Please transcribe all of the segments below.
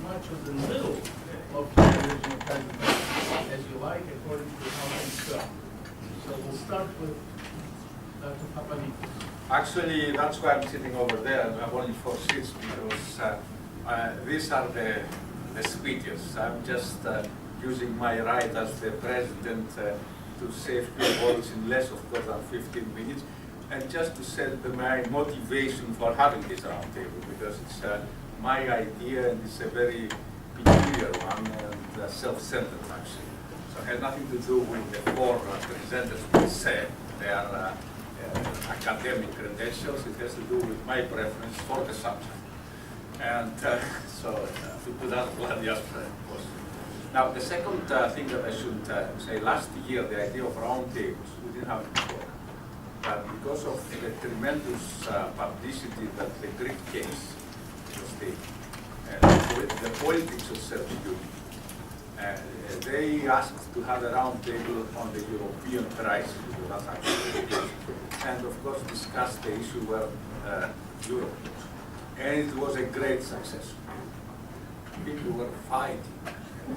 much of the middle of the original president as you like, according to how things go. So we'll start with Dr. Papadakis. Actually, that's why I'm sitting over there. I have only 4 seats because these are the speeches. I'm just using my right as the president to say a few words in less, of course, than 15 minutes, and just to set my motivation for having this roundtable, because it's my idea and it's a very peculiar one and self-centered, actually. So it has nothing to do with the 4 presenters per se. They are academic credentials. It has to do with my preference for the subject. And so to put that bluntly as possible. Now, the second thing that I should say, last year, the idea of roundtables, we didn't have it before. But because of the tremendous publicity that the Greek case was taking, the politics of Serbia, they asked to have a roundtable on the European crisis, because that's actually the case, and of course discuss the issue where Europe was. And it was a great success. People were fighting,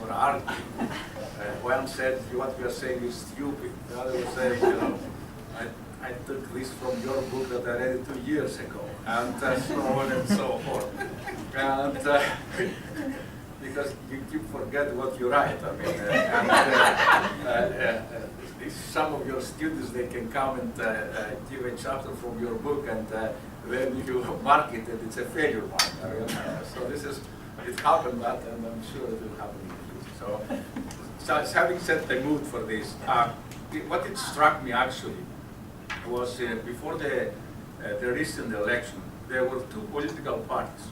were arguing. One said, what we are saying is stupid. The other was saying, you know, I took this from your book that I read 2 years ago, and so on and so forth. And because you forget what you write. I mean, some of your students, they can come and give a chapter from your book, and then you mark it, and it's a failure one. I mean, so this is, it happened that, and I'm sure it will happen in the future. So having set the mood for this, what it struck me actually was before the recent election, there were 2 political parties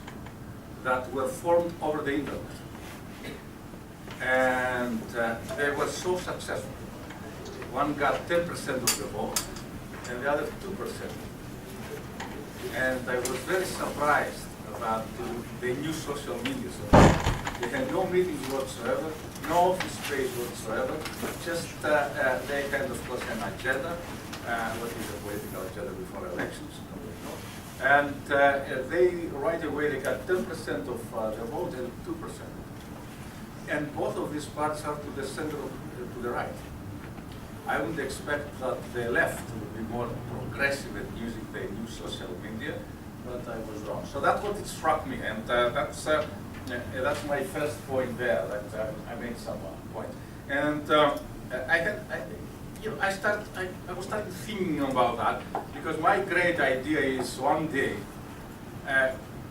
that were formed over the internet. And they were so successful. One got 10% of the vote, and the other 2%. And I was very surprised about the new social media. They had no meetings whatsoever, no office space whatsoever, just they had, of course, an agenda. What is a political agenda before elections? And they, right away, they got 10% of the vote and 2%. And both of these parts are to the center, to the right. I would expect that the left would be more progressive at using the new social media, but I was wrong. So that's what it struck me, and that's my first point there. That I made some point, and I was starting thinking about that, because my great idea is one day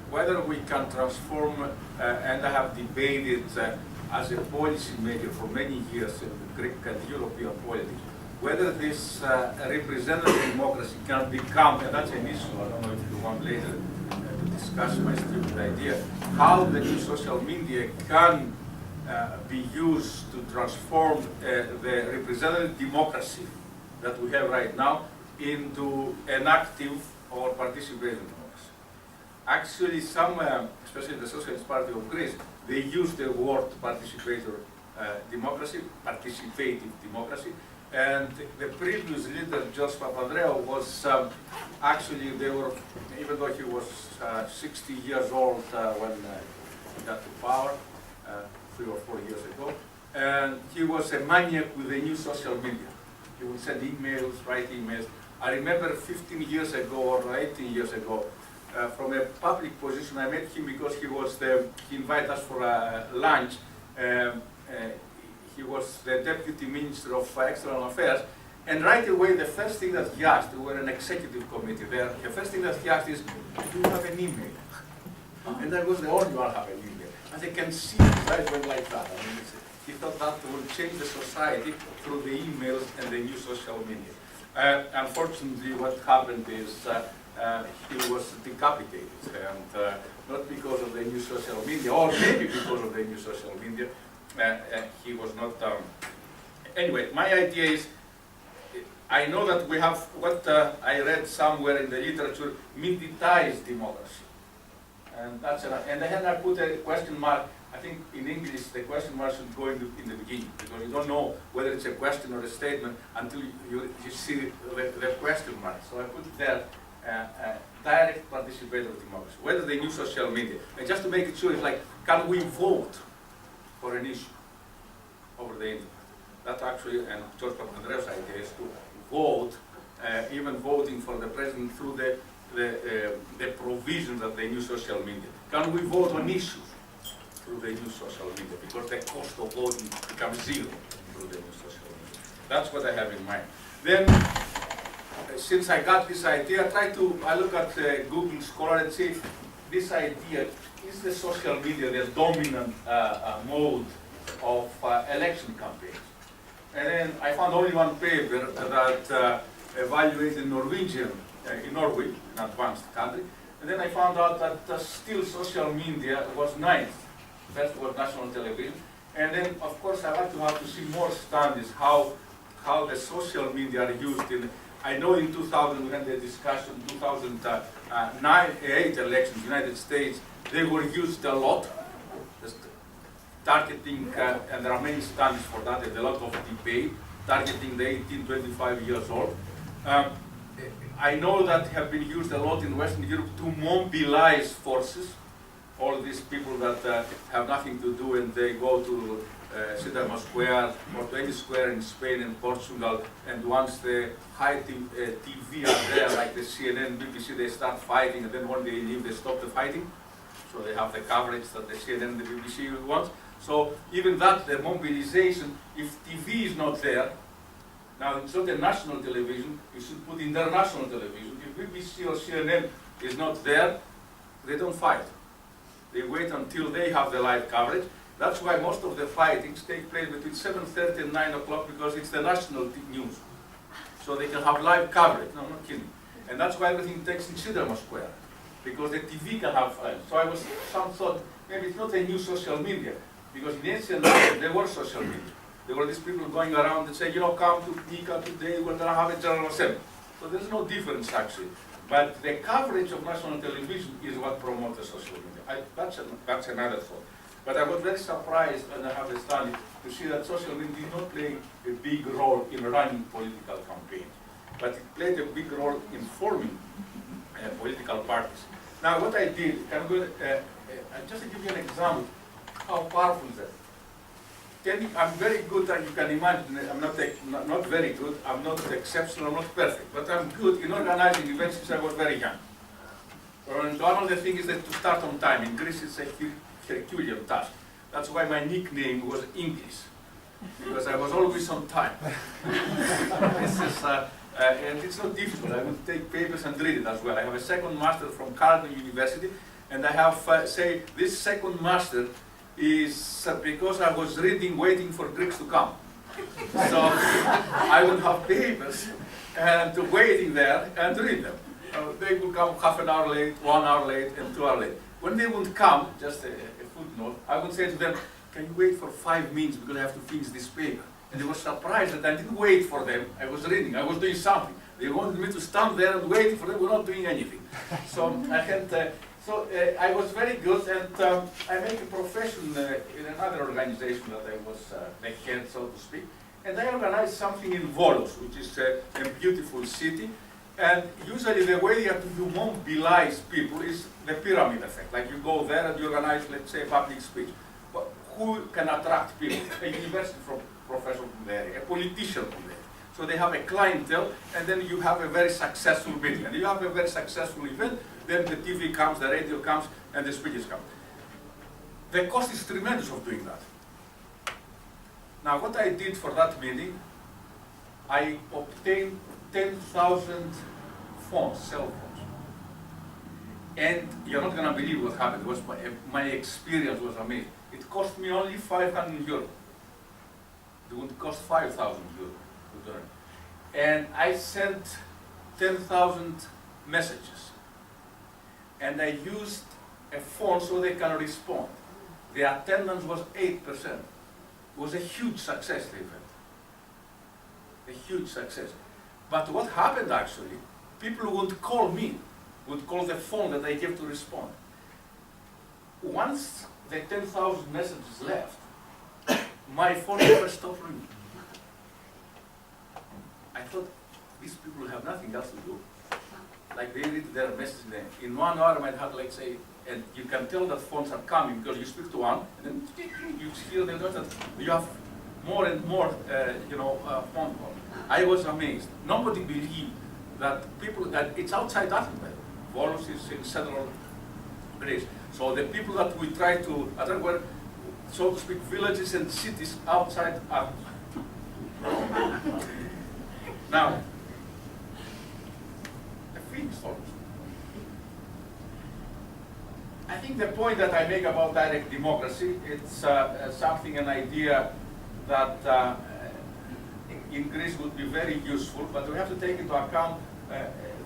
whether we can transform, and I have debated as a policy maker for many years in the Greek and European politics, whether this representative democracy can become, and that's an issue, I don't know if you want later to discuss my stupid idea, how the new social media can be used to transform the representative democracy that we have right now into an active or participating democracy. Actually, some, especially the Socialist Party of Greece, they use the word participative democracy, and the previous leader, George Papandreou, was actually, they were, even though he was 60 years old when he got to power, 3 or 4 years ago, and he was a maniac with the new social media. He would send emails, write emails. I remember 15 years ago or 18 years ago, from a public position, I met him because he invited us for a lunch. He was the Deputy Minister of External Affairs, and right away the first thing that he asked, we were an executive committee there, the first thing that he asked is, do you have an email? And I was the only one who had an email. As I can see, his eyes went like that. I mean, he thought that would change the society through the emails and the new social media. Unfortunately, what happened is he was decapitated, and not because of the new social media, or maybe because of the new social media, he was not. Anyway, my idea is, I know that we have what I read somewhere in the literature, mediatized democracy. And that's and then I put a question mark. I think in English the question mark should go in the beginning, because you don't know whether it's a question or a statement until you see the question mark. So I put there direct participatory democracy, whether the new social media. And just to make it sure, it's like can we vote for an issue over the internet? That actually, and George Papandreou's idea is to vote, even voting for the president through the provisions of the new social media. Can we vote on issues through the new social media? Because the cost of voting becomes zero through the new social media. That's what I have in mind. Then, since I got this idea, I look at Google Scholar and see this idea, is the social media the dominant mode of election campaigns? And then I found only one paper that evaluated Norwegian, in Norway, an advanced country, and then I found out that still social media was ninth. First was national television, and then of course I like to have to see more studies how the social media are used in. I know in 2000 we had the discussion, 2008 elections, United States, they were used a lot. Just targeting, and there are many studies for that, there's a lot of debate, targeting the 18-25 years old. I know that have been used a lot in Western Europe to mobilize forces, all these people that have nothing to do and they go to Cinema Square or to any square in Spain and Portugal, and once the high TV are there, like the CNN, BBC, they start fighting, and then when they leave, they stop the fighting. So they have the coverage that the CNN and the BBC wants. So even that, the mobilization, if TV is not there, now it's not a national television, you should put international television. If BBC or CNN is not there, they don't fight. They wait until they have the live coverage. That's why most of the fightings take place between 7:30 and 9 o'clock, because it's the national news. So they can have live coverage. No, I'm not kidding. And that's why everything takes in Cinema Square, because the TV can have so some thought, maybe it's not a new social media, because in ancient times there were social media. There were these people going around and saying, you know, come to Nika today, we're going to have a general assembly. So there's no difference actually. But the coverage of national television is what promotes the social media. That's another thought. But I was very surprised, and I have a study, to see that social media did not play a big role in running political campaigns, but it played a big role in forming political parties. Now what I did, just to give you an example, how powerful is that? I'm very good, and you can imagine, I'm not very good, I'm not exceptional, I'm not perfect, but I'm good in organizing events since I was very young. And one of the things is that to start on time. In Greece it's a Herculean task. That's why my nickname was English, because I was always on time. And it's not difficult. I will take papers and read it as well. I have a second master from Carleton University, and I have, this second master is because I was reading, waiting for Greeks to come. So I would have papers and waiting there and read them. They would come half an hour late, 1 hour late, and 2 hours late. When they would come, just a footnote, I would say to them, can you wait for 5 minutes because I have to finish this paper? And they were surprised that I didn't wait for them. I was reading, I was doing something. They wanted me to stand there and wait for them, we were not doing anything. So I had, I was very good, and I made a profession in another organization that I was the head, so to speak. And I organized something in Volos, which is a beautiful city. And usually the way you have to mobilize people is the pyramid effect. Like you go there and you organize, let's say, a public speech. But who can attract people? A university professor from the area, a politician from there. So they have a clientele, and then you have a very successful meeting. And you have a very successful event, then the TV comes, the radio comes, and the speeches come. The cost is tremendous of doing that. Now what I did for that meeting, I obtained 10,000 phones, cell phones. And you're not going to believe what happened. It was my experience was amazing. It cost me only 500 euros. It would cost 5,000 euros to learn. And I sent 10,000 messages. And I used a phone so they can respond. The attendance was 8%. It was a huge success, the event. A huge success. But what happened actually, people would call me, would call the phone that I gave to respond. Once the 10,000 messages left, my phone never stopped ringing. I thought, these people have nothing else to do. Like they read their message, in 1 hour I might have, like say, and you can tell that phones are coming because you speak to one, and then you hear the that you have more and more, phone calls. I was amazed. Nobody believed that it's outside Athens. Volos is in central Greece. So the people that we try to attack were, so to speak, villages and cities outside Athens. Now, I finished almost. I think the point that I make about direct democracy, it's something, an idea that in Greece would be very useful, but we have to take into account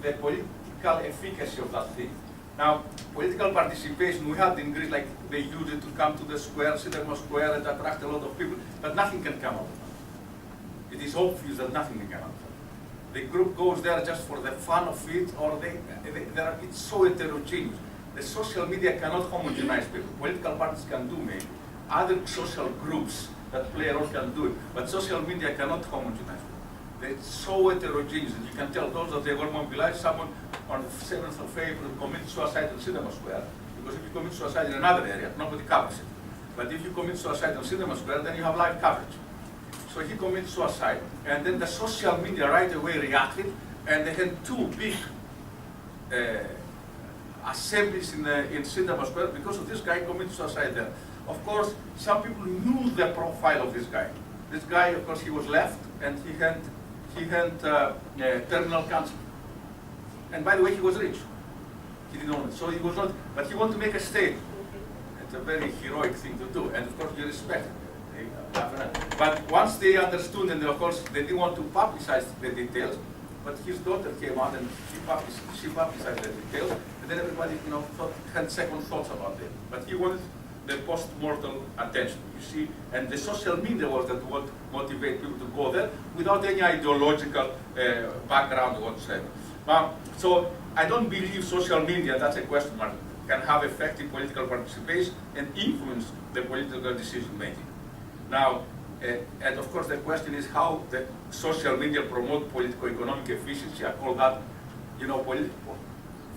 the political efficacy of that thing. Now, political participation, we had in Greece, like they used it to come to the square, Syntagma Square, and attract a lot of people, but nothing can come out of that. It is obvious that nothing can come out of that. The group goes there just for the fun of it, or it's so heterogeneous. The social media cannot homogenize people. Political parties can do maybe. Other social groups that play a role can do it, but social media cannot homogenize people. It's so heterogeneous, and you can tell those that they were mobilized. Someone on the 7th of April committed suicide in Syntagma Square, because if you commit suicide in another area, nobody covers it. But if you commit suicide in Syntagma Square, then you have live coverage. So he committed suicide, and then the social media right away reacted, and they had two big assemblies in Syntagma Square because of this guy committed suicide there. Of course, some people knew the profile of this guy. This guy, of course, he was left, and he had terminal cancer. And by the way, he was rich. He didn't own it, so he was not. But he wanted to make a statement. It's a very heroic thing to do, and of course, you respect it. But once they understood, and of course, they didn't want to publicize the details. But his daughter came out and she publicized the details, and then everybody, had second thoughts about it. But he wanted the post-mortem attention, you see, and the social media was that what motivate people to go there without any ideological background whatsoever. So I don't believe social media, that's a question mark, can have effective political participation and influence the political decision making. Now, and of course the question is how the social media promote political-economic efficiency. I call that,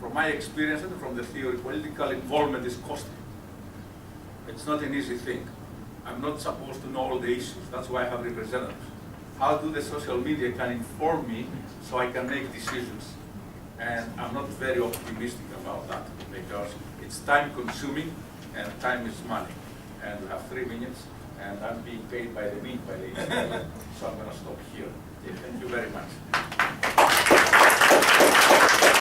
from my experience and from the theory, political involvement is costly. It's not an easy thing. I'm not supposed to know all the issues. That's why I have representatives. How do the social media can inform me so I can make decisions? And I'm not very optimistic about that because it's time consuming and time is money. And we have 3 minutes and I'm being paid by the minute, so I'm going to stop here. Thank you very much.